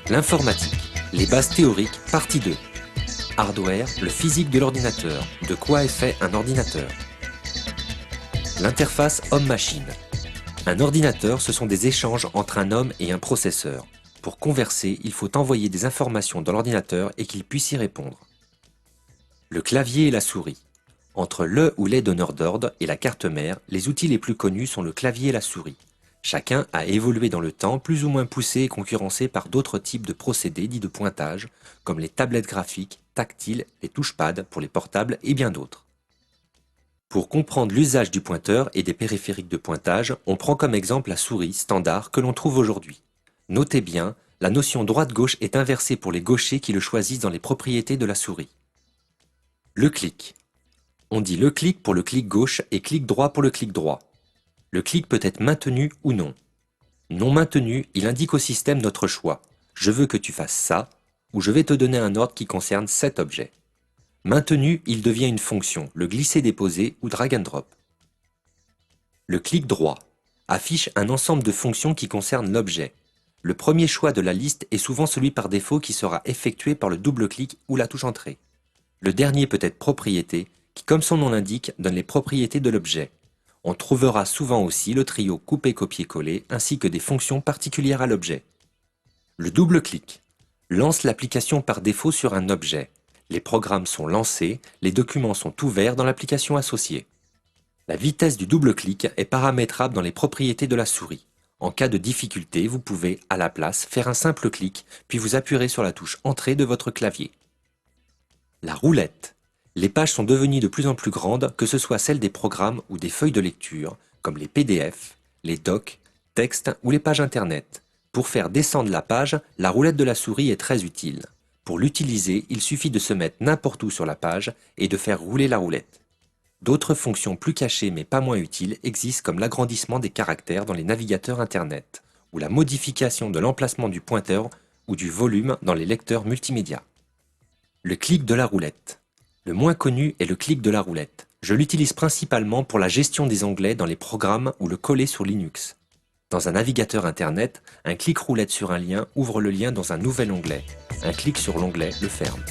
L'informatique, les bases théoriques, partie 2. Hardware, le physique de l'ordinateur, de quoi est fait un ordinateur. L'interface homme-machine. Un ordinateur, ce sont des échanges entre un homme et un processeur. Pour converser, il faut envoyer des informations dans l'ordinateur et qu'il puisse y répondre. Le clavier et la souris. Entre le ou les donneurs d'ordre et la carte mère, les outils les plus connus sont le clavier et la souris. Chacun a évolué dans le temps, plus ou moins poussé et concurrencé par d'autres types de procédés dits de pointage, comme les tablettes graphiques, tactiles, les touchpads pour les portables et bien d'autres. Pour comprendre l'usage du pointeur et des périphériques de pointage, on prend comme exemple la souris standard que l'on trouve aujourd'hui. Notez bien, la notion droite-gauche est inversée pour les gauchers qui le choisissent dans les propriétés de la souris. Le clic. On dit le clic pour le clic gauche et clic droit pour le clic droit. Le clic peut être maintenu ou non. Non maintenu, il indique au système notre choix. Je veux que tu fasses ça, ou je vais te donner un ordre qui concerne cet objet. Maintenu, il devient une fonction, le glisser-déposer ou drag and drop. Le clic droit affiche un ensemble de fonctions qui concernent l'objet. Le premier choix de la liste est souvent celui par défaut qui sera effectué par le double-clic ou la touche entrée. Le dernier peut être propriété, qui comme son nom l'indique, donne les propriétés de l'objet. On trouvera souvent aussi le trio couper-copier-coller ainsi que des fonctions particulières à l'objet. Le double-clic lance l'application par défaut sur un objet. Les programmes sont lancés, les documents sont ouverts dans l'application associée. La vitesse du double-clic est paramétrable dans les propriétés de la souris. En cas de difficulté, vous pouvez, à la place, faire un simple clic, puis vous appuierez sur la touche Entrée de votre clavier. La roulette. Les pages sont devenues de plus en plus grandes, que ce soit celles des programmes ou des feuilles de lecture, comme les PDF, les docs, textes ou les pages internet. Pour faire descendre la page, la roulette de la souris est très utile. Pour l'utiliser, il suffit de se mettre n'importe où sur la page et de faire rouler la roulette. D'autres fonctions plus cachées mais pas moins utiles existent comme l'agrandissement des caractères dans les navigateurs internet, ou la modification de l'emplacement du pointeur ou du volume dans les lecteurs multimédia. Le clic de la roulette. Le moins connu est le clic de la roulette. Je l'utilise principalement pour la gestion des onglets dans les programmes ou le coller sur Linux. Dans un navigateur internet, un clic roulette sur un lien ouvre le lien dans un nouvel onglet. Un clic sur l'onglet le ferme.